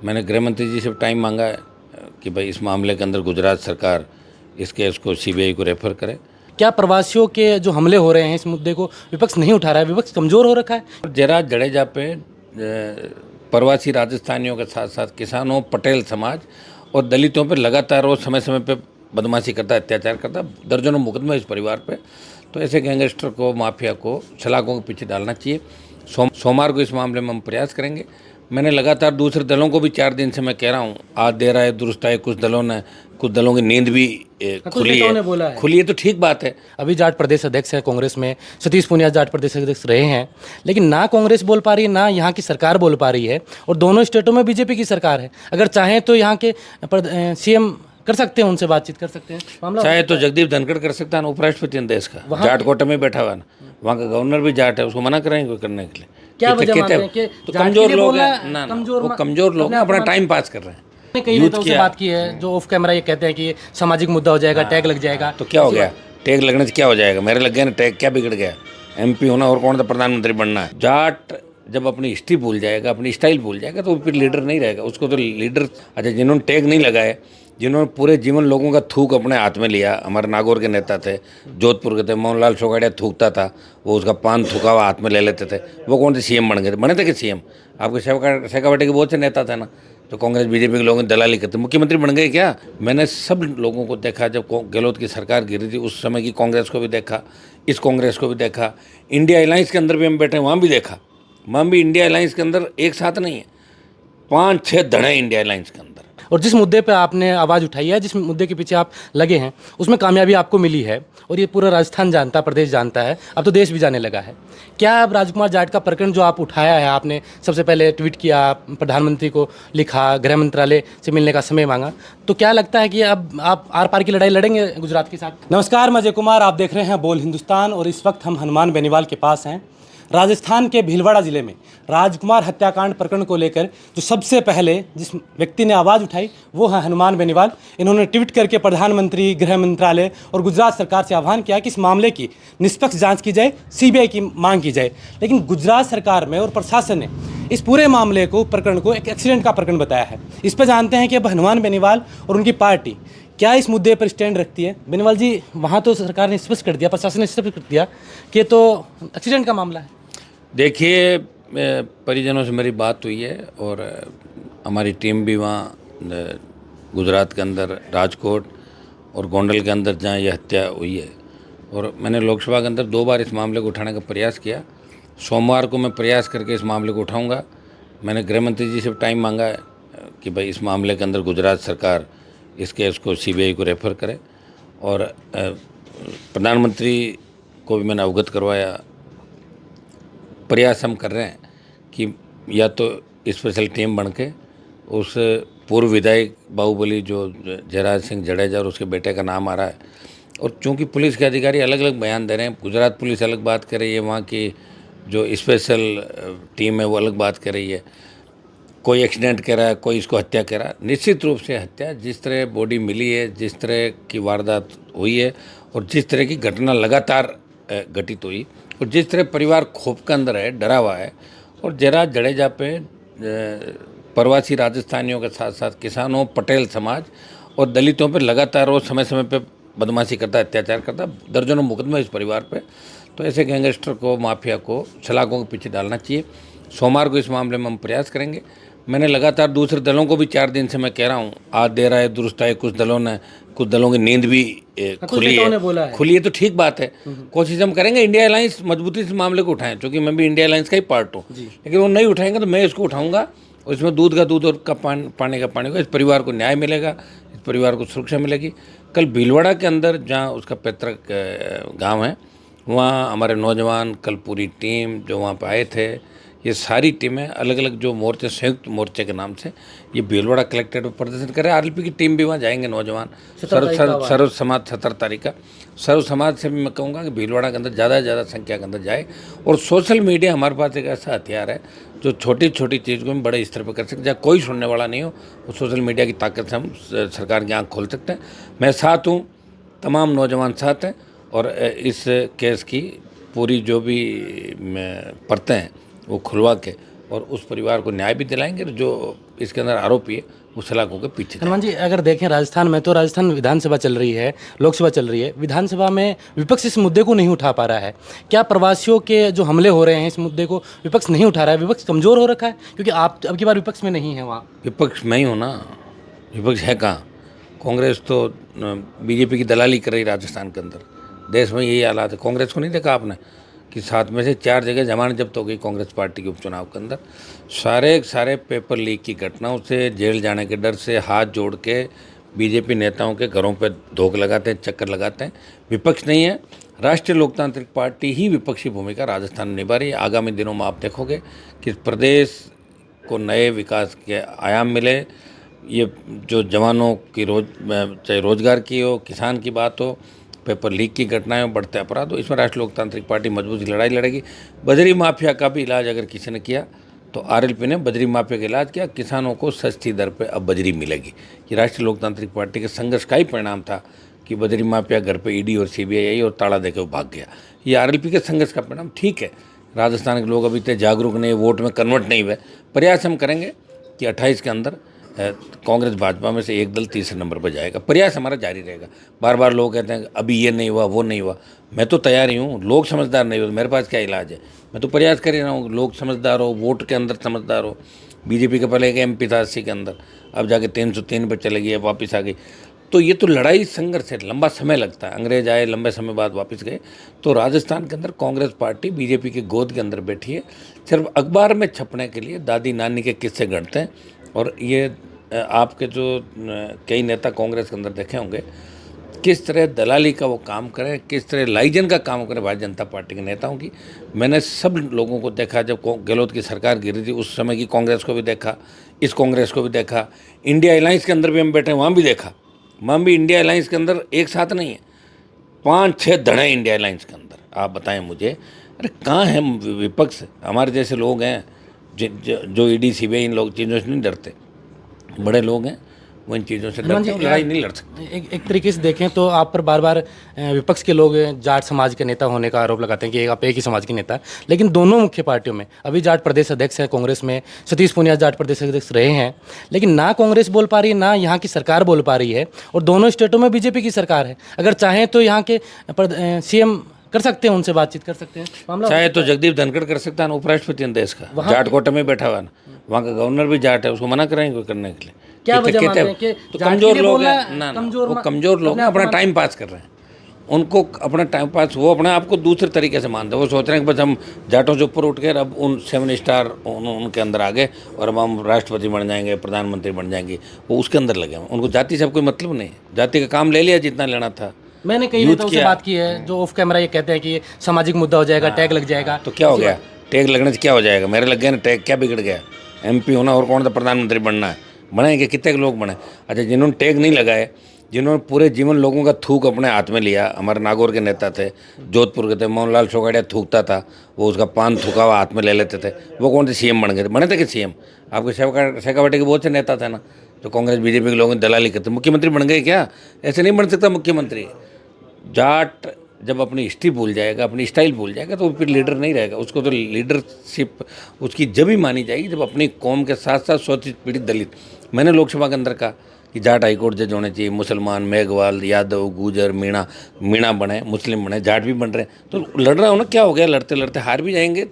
मैंने गृह मंत्री जी से टाइम मांगा है कि भाई इस मामले के अंदर गुजरात सरकार इस केस को सीबीआई को रेफर करे। क्या प्रवासियों के जो हमले हो रहे हैं इस मुद्दे को विपक्ष नहीं उठा रहा है? विपक्ष कमज़ोर हो रखा है। और जयराज जडेजा पे प्रवासी राजस्थानियों के साथ साथ किसानों, पटेल समाज और दलितों पे लगातार वो समय समय पे बदमाशी करता है, अत्याचार करता है, दर्जनों मुकदमे इस परिवार पे। तो ऐसे गैंगस्टर को, माफिया को सलाखों के पीछे डालना चाहिए। सोमवार को इस मामले में हम प्रयास करेंगे। मैंने लगातार दूसरे दलों को भी 4 दिन से मैं कह रहा हूँ, आज देर आए दुरुस्त आए। कुछ दलों की नींद भी खुली नेताओं ने है, बोला है। खुली है तो ठीक बात है। अभी जाट प्रदेश अध्यक्ष है कांग्रेस में, सतीश पूनिया जाट प्रदेश अध्यक्ष रहे हैं, लेकिन ना कांग्रेस बोल पा रही है ना यहाँ की सरकार बोल पा रही है, और दोनों स्टेटों में बीजेपी की सरकार है। अगर चाहें तो यहाँ के सीएम कर सकते हैं, उनसे बातचीत कर सकते हैं। मामला चाहे तो जगदीप धनखड़ कर सकता है ना, उपराष्ट्रपति है देश का, जाट कोटे में बैठा हुआ है ना, वहाँ का गवर्नर भी जाट है, उसको मना करेंगे करने के लिए? क्या वजह मानते हैं कि तो जाट के कमजोर लिए लोग बोलना हैं है? ना, कमजोर वो कमजोर लोग हैं, अपना टाइम पास कर रहे हैं। मैंने कई नेताओं से बात की है जो ऑफ कैमरा ये कहते हैं कि ये सामाजिक मुद्दा हो जाएगा, टैग लग जाएगा। तो क्या हो गया? टैग लगने से क्या हो जाएगा? मेरे लग गया ना टैग, क्या बिगड़ गया? एमपी होना और कौन सा प्रधानमंत्री बनना है? जाट जब अपनी हिस्ट्री भूल जाएगा, अपनी स्टाइल भूल जाएगा, तो फिर लीडर नहीं रहेगा। उसको तो लीडर, अच्छा जिन्होंने टैग नहीं लगाए, जिन्होंने पूरे जीवन लोगों का थूक अपने हाथ में लिया, हमारे नागौर के नेता थे, जोधपुर के थे, मोहनलाल सोगाड़िया थूकता था, वो उसका पान थूका हुआ हाथ में ले लेते थे, वो कौन से सीएम बन गए थे? बने थे कि सीएम? आपके शेखावाटी के बहुत से नेता थे ना, तो कांग्रेस बीजेपी के लोगों ने दलाली करते, मुख्यमंत्री बन गए क्या? मैंने सब लोगों को देखा, जब गहलोत की सरकार गिरी थी उस समय की कांग्रेस को भी देखा, इस कांग्रेस को भी देखा, इंडिया अलायंस के अंदर भी हम बैठे वहाँ भी देखा। वहाँ भी इंडिया अलायंस के अंदर एक साथ नहीं है, 5-6 धड़े इंडिया अलायंस के अंदर। और जिस मुद्दे पे आपने आवाज़ उठाई है, जिस मुद्दे के पीछे आप लगे हैं, उसमें कामयाबी आपको मिली है और ये पूरा राजस्थान जानता है, प्रदेश जानता है, अब तो देश भी जाने लगा है। क्या अब राजकुमार जाट का प्रकरण जो आप उठाया है, आपने सबसे पहले ट्वीट किया, प्रधानमंत्री को लिखा, गृह मंत्रालय से मिलने का समय मांगा, तो क्या लगता है कि अब आप आर पार की लड़ाई लड़ेंगे गुजरात के साथ? नमस्कार, मैं अजय कुमार, आप देख रहे हैं बोल हिंदुस्तान, और इस वक्त हम हनुमान बेनीवाल के पास हैं। राजस्थान के भीलवाड़ा जिले में राजकुमार हत्याकांड प्रकरण को लेकर जो सबसे पहले जिस व्यक्ति ने आवाज़ उठाई वो है हनुमान बेनीवाल। इन्होंने ट्वीट करके प्रधानमंत्री, गृह मंत्रालय और गुजरात सरकार से आह्वान किया कि इस मामले की निष्पक्ष जांच की जाए, सीबीआई की मांग की जाए। लेकिन गुजरात सरकार में और प्रशासन ने इस पूरे मामले को, प्रकरण को एक एक्सीडेंट का प्रकरण बताया है। इस पर जानते हैं कि अब हनुमान बेनीवाल और उनकी पार्टी क्या इस मुद्दे पर स्टैंड रखती है। बेनीवाल जी, वहाँ तो सरकार ने स्पष्ट कर दिया, प्रशासन ने स्पष्ट कर दिया कि तो एक्सीडेंट का मामला है। देखिए, परिजनों से मेरी बात हुई है और हमारी टीम भी वहाँ गुजरात के अंदर, राजकोट और गोंडल के अंदर जहाँ ये हत्या हुई है, और मैंने लोकसभा के अंदर 2 बार इस मामले को उठाने का प्रयास किया। सोमवार को मैं प्रयास करके इस मामले को उठाऊंगा। मैंने गृह मंत्री जी से टाइम मांगा है कि भाई इस मामले के अंदर गुजरात सरकार इस केस को सीबीआई को रेफर करे, और प्रधानमंत्री को भी मैंने अवगत करवाया। प्रयास हम कर रहे हैं कि या तो स्पेशल टीम बन के उस पूर्व विधायक बाहुबली जो जयराज सिंह जडेजा और उसके बेटे का नाम आ रहा है, और चूंकि पुलिस के अधिकारी अलग अलग बयान दे रहे हैं, गुजरात पुलिस अलग बात कर रही है, वहाँ की जो स्पेशल टीम है वो अलग बात कर रही है, कोई एक्सीडेंट कह रहा है, कोई इसको हत्या कह रहा है। निश्चित रूप से हत्या, जिस तरह बॉडी मिली है, जिस तरह की वारदात हुई है और जिस तरह की घटना लगातार घटित हुई, और जिस तरह परिवार खौफ के अंदर है, डरा हुआ है, और जयराज जडेजा पे प्रवासी राजस्थानियों के साथ साथ किसानों, पटेल समाज और दलितों पे लगातार वो समय समय पे बदमाशी करता है, अत्याचार करता है, दर्जनों मुकदमे इस परिवार पे। तो ऐसे गैंगस्टर को, माफिया को सलाखों के पीछे डालना चाहिए। सोमवार को इस मामले में हम प्रयास करेंगे। मैंने लगातार दूसरे दलों को भी 4 दिन से मैं कह रहा हूँ, आज देर आए दुरुस्त आए। कुछ दलों की नींद भी खुली है तो ठीक बात है। कोशिश हम करेंगे इंडिया अलायंस मजबूती से मामले को उठाएं, क्योंकि मैं भी इंडिया अलायंस का ही पार्ट हूँ। लेकिन वो नहीं उठाएंगे तो मैं इसको उठाऊंगा, और इसमें दूध का दूध और पानी का पानी होगा। इस परिवार को न्याय मिलेगा, इस परिवार को सुरक्षा मिलेगी। कल भीलवाड़ा के अंदर जहाँ उसका पैतृक गाँव है, वहाँ हमारे नौजवान, कल पूरी टीम जो वहाँ पर आए थे, ये सारी टीमें अलग अलग जो मोर्चे, संयुक्त मोर्चे के नाम से ये भीलवाड़ा कलेक्ट्रेट पर प्रदर्शन करें। आरएलपी की टीम भी वहाँ जाएंगे, नौजवान। सर्व समाज 17 तारीख का सर्व समाज से भी मैं कहूँगा कि भीलवाड़ा के अंदर ज़्यादा से ज़्यादा संख्या के अंदर जाए। और सोशल मीडिया हमारे पास एक ऐसा हथियार है जो छोटी छोटी चीज़ को हम बड़े स्तर पर कर सकते हैं, जहाँ कोई सुनने वाला नहीं हो, वो सोशल मीडिया की ताकत से हम सरकार की आँख खोल सकते हैं। मैं साथ हूँ, तमाम नौजवान साथ हैं, और इस केस की पूरी जो भी परतें हैं वो खुलवा के और उस परिवार को न्याय भी दिलाएंगे, जो इसके अंदर आरोपी है वो सलाखों के पीछे जाए। हनुमान जी, अगर देखें राजस्थान में, तो राजस्थान विधानसभा चल रही है, लोकसभा चल रही है, विधानसभा में विपक्ष इस मुद्दे को नहीं उठा पा रहा है। क्या प्रवासियों के जो हमले हो रहे हैं इस मुद्दे को विपक्ष नहीं उठा रहा है? विपक्ष कमज़ोर हो रखा है क्योंकि आप अब की बार विपक्ष में नहीं है वहाँ। विपक्ष मैं ही हूँ ना, विपक्ष है कहाँ? कांग्रेस तो बीजेपी की दलाली कर रही राजस्थान के अंदर। देश में यही हालात है। कांग्रेस को नहीं देखा आपने कि 7 में से 4 जगह जमानत जब्त हो गई कांग्रेस पार्टी के उपचुनाव के अंदर। सारे पेपर लीक की घटनाओं से, जेल जाने के डर से हाथ जोड़ के बीजेपी नेताओं के घरों पे धोख लगाते हैं, चक्कर लगाते हैं। विपक्ष नहीं है, राष्ट्रीय लोकतांत्रिक पार्टी ही विपक्षी भूमिका राजस्थान में निभा रही है। आगामी दिनों में आप देखोगे कि प्रदेश को नए विकास के आयाम मिले। ये जो जवानों की चाहे रोजगार की हो, किसान की बात हो, पेपर लीक की घटनाएं हो, बढ़ते अपराध हो, इसमें राष्ट्रीय लोकतांत्रिक पार्टी मजबूत लड़ाई लड़ेगी। बजरी माफिया का भी इलाज अगर किसी ने किया तो आरएलपी ने बजरी माफिया का इलाज किया। किसानों को सस्ती दर पे अब बजरी मिलेगी। ये राष्ट्रीय लोकतांत्रिक पार्टी के संघर्ष का ही परिणाम था कि बजरी माफिया घर पे ईडी और सीबीआई आई और ताला देकर भाग गया। ये आरएलपी के संघर्ष का परिणाम। ठीक है, राजस्थान के लोग अभी इतने जागरूक नहीं, वोट में कन्वर्ट नहीं हुए। प्रयास हम करेंगे कि 28 के अंदर कांग्रेस भाजपा में से एक दल तीसरे नंबर पर जाएगा। प्रयास हमारा जारी रहेगा। बार बार लोग कहते हैं अभी ये नहीं हुआ, वो नहीं हुआ। मैं तो तैयार ही हूँ। लोग समझदार नहीं हो तो मेरे पास क्या इलाज है? मैं तो प्रयास कर ही रहा हूँ। लोग समझदार हो, वोट के अंदर समझदार हो। बीजेपी के पहले एक एमपी था 80 के अंदर, अब जाके 303 पर चले गई, अब वापस आ गई। तो ये तो लड़ाई संघर्ष है, लंबा समय लगता है। अंग्रेज आए, लंबे समय बाद वापस गए। तो राजस्थान के अंदर कांग्रेस पार्टी बीजेपी की गोद के अंदर बैठी है, सिर्फ अखबार में छपने के लिए दादी नानी के किस्से गढ़ते हैं। और ये आपके जो कई नेता कांग्रेस के अंदर देखे होंगे किस तरह दलाली का वो काम करें, किस तरह लाइजन का काम करें भारतीय जनता पार्टी के नेताओं की। मैंने सब लोगों को देखा, जब गहलोत की सरकार गिरी थी उस समय की कांग्रेस को भी देखा, इस कांग्रेस को भी देखा, इंडिया अलायंस के अंदर भी हम बैठे वहाँ भी देखा। वहाँ भी इंडिया अलायंस के अंदर एक साथ नहीं है, 5-6 धड़े इंडिया अलायंस के अंदर। आप बताएं मुझे, अरे कहाँ है विपक्ष? हमारे जैसे लोग हैं जो ईडी सीबीआई इन लोग चीज़ों से नहीं डरते। बड़े लोग हैं वो इन चीज़ों से डरते हैं, लड़ाई नहीं लड़ सकते। एक तरीके से देखें तो आप पर बार बार विपक्ष के लोग जाट समाज के नेता होने का आरोप लगाते हैं कि आप एक ही समाज के नेता हैं। लेकिन दोनों मुख्य पार्टियों में अभी जाट प्रदेश अध्यक्ष है कांग्रेस में, सतीश पूनिया जाट प्रदेश अध्यक्ष रहे हैं, लेकिन ना कांग्रेस बोल पा रही है, ना यहाँ की सरकार बोल पा रही है। और दोनों स्टेटों में बीजेपी की सरकार है। अगर चाहें तो यहाँ के सीएम कर सकते हैं, उनसे बातचीत कर सकते हैं। मामला चाहे तो जगदीप धनखड़ कर सकता है ना, उपराष्ट्रपति देश का, जाट कोटे में बैठा हुआ है ना, वहाँ का गवर्नर भी जाट है, उसको मना करेंगे करने के लिए? क्या वजह मानते हैं कि तो कमजोर लोग हैं ना, वो कमजोर लोग हैं, अपना टाइम पास कर रहे हैं। उनको अपना टाइम पास, वो अपने आप को दूसरे तरीके से मानते हैं। वो सोच रहे हैं कि बस हम जाटों से ऊपर उठ कर अब उन 7 स्टार उनके अंदर आ गए और अब हम राष्ट्रपति बन जाएंगे, प्रधानमंत्री बन जाएंगे। वो उसके अंदर लगे हैं। उनको जाति से कोई मतलब नहीं। जाति का काम ले लिया जितना लेना था। मैंने कई नेताओं से बात की है जो ऑफ कैमरा ये कहते हैं कि ये सामाजिक मुद्दा हो जाएगा, टैग लग जाएगा। तो क्या हो गया? टैग लगने से क्या हो जाएगा? मेरे लग गया ना टैग, क्या बिगड़ गया? एमपी होना और कौन सा प्रधानमंत्री बनना है? बनेंगे कितने लोग बने? अच्छा, जिन्होंने टैग नहीं लगाए, जिन्होंने पूरे जीवन लोगों का थूक अपने हाथ में लिया, हमारे नागौर के नेता थे, जोधपुर के थे, मोहनलाल सोगाड़िया थूकता था, वो उसका पान थूका हुआ हाथ में ले लेते थे, वो कौन से सीएम बन गए थे? बने थे कि सीएम? आपके शेखावटी के बहुत से नेता थे ना जो कांग्रेस बीजेपी के लोगों की दलाली करते, मुख्यमंत्री बन गए क्या? ऐसे नहीं बन सकता मुख्यमंत्री। जाट जब अपनी हिस्ट्री भूल जाएगा, अपनी स्टाइल भूल जाएगा तो फिर लीडर नहीं रहेगा। उसको तो लीडरशिप उसकी जब ही मानी जाएगी जब अपनी कौम के साथ साथ शोषित पीड़ित दलित। मैंने लोकसभा के अंदर कहा कि जाट हाईकोर्ट जज होने चाहिए, मुसलमान, मेघवाल, यादव, गुजर, मीणा बने, मुस्लिम बने, जाट भी बन रहे हैं। तो लड़ रहा हो ना, क्या हो गया? लड़ते लड़ते हार भी जाएंगे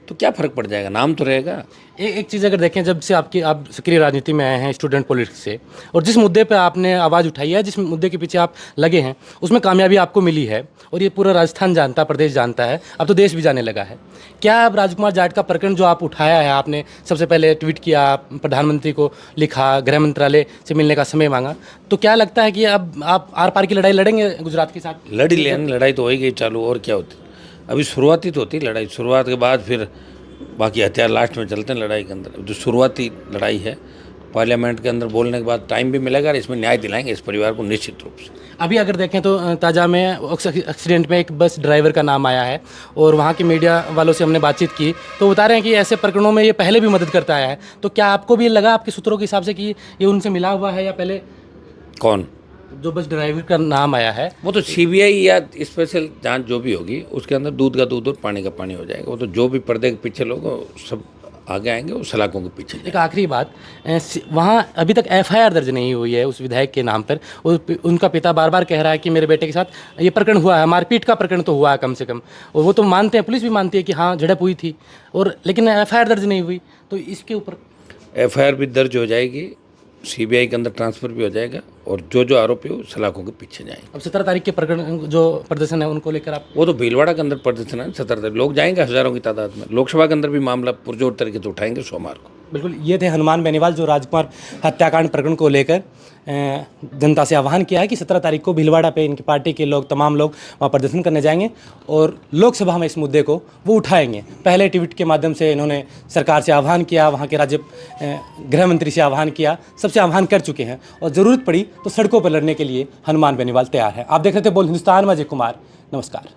तो क्या फ़र्क पड़ जाएगा? नाम तो रहेगा। एक चीज़ अगर देखें, जब से आप सक्रिय राजनीति में आए हैं, स्टूडेंट पॉलिटिक्स से, और जिस मुद्दे पे आपने आवाज़ उठाई है, जिस मुद्दे के पीछे आप लगे हैं, उसमें कामयाबी आपको मिली है और ये पूरा राजस्थान जानता, प्रदेश जानता है, अब तो देश भी जाने लगा है। क्या अब राजकुमार जाट का प्रकरण जो आप उठाया है, आपने सबसे पहले ट्वीट किया, प्रधानमंत्री को लिखा, गृह मंत्रालय से मिलने का समय मांगा, तो क्या लगता है कि अब आप आर पार की लड़ाई लड़ेंगे गुजरात के साथ? लड़ी लेन, लड़ाई तो हो ही गई चालू, और क्या होती? अभी शुरुआती तो होती लड़ाई, शुरुआत के बाद फिर बाकी हथियार लास्ट में चलते हैं लड़ाई के अंदर। जो शुरुआती लड़ाई है, पार्लियामेंट के अंदर बोलने के बाद टाइम भी मिलेगा और इसमें न्याय दिलाएंगे इस परिवार को निश्चित रूप से। अभी अगर देखें तो ताज़ा में एक्सीडेंट में एक बस ड्राइवर का नाम आया है और वहाँ के मीडिया वालों से हमने बातचीत की तो बता रहे हैं कि ऐसे प्रकरणों में ये पहले भी मदद करता आया है। तो क्या आपको भी लगा आपके सूत्रों के हिसाब से कि ये उनसे मिला हुआ है या पहले? कौन? जो बस ड्राइवर का नाम आया है वो तो सीबीआई या स्पेशल जांच जो भी होगी उसके अंदर दूध का दूध और पानी का पानी हो जाएगा। वो तो जो भी पर्दे के पीछे लोग सब आगे आएंगे, वो सलाखों के पीछे एक आखिरी बात, वहाँ अभी तक एफआईआर दर्ज नहीं हुई है उस विधायक के नाम पर। उनका पिता बार बार कह रहा है कि मेरे बेटे के साथ ये प्रकरण हुआ है, मारपीट का प्रकरण तो हुआ है कम से कम, और वो तो मानते हैं, पुलिस भी मानती है कि हाँ झड़प हुई थी, और लेकिन एफआईआर दर्ज नहीं हुई। तो इसके ऊपर एफआईआर भी दर्ज हो जाएगी, सीबीआई के अंदर ट्रांसफ़र भी हो जाएगा, और जो जो आरोपी हो सलाखों के पीछे जाएंगे। अब 17 तारीख के प्रकरण जो प्रदर्शन है उनको लेकर आप, वो तो भीलवाड़ा के अंदर प्रदर्शन है, 17 तारीख लोग जाएंगे हज़ारों की तादाद में। लोकसभा के अंदर भी मामला पुरजोर तरीके से उठाएंगे सोमवार को। बिल्कुल, ये थे हनुमान बेनीवाल जो राजकुमार हत्याकांड प्रकरण को लेकर जनता से आह्वान किया है कि 17 तारीख को भीलवाड़ा पे इनकी पार्टी के लोग, तमाम लोग वहाँ प्रदर्शन करने जाएंगे और लोकसभा में इस मुद्दे को वो उठाएंगे। पहले ट्वीट के माध्यम से इन्होंने सरकार से आह्वान किया, वहाँ के राज्य गृह मंत्री से आह्वान किया, सबसे आह्वान कर चुके हैं, और ज़रूरत पड़ी तो सड़कों पर लड़ने के लिए हनुमान बेनीवाल तैयार है। आप देख रहे थे बोल हिंदुस्तान में अजय कुमार, नमस्कार।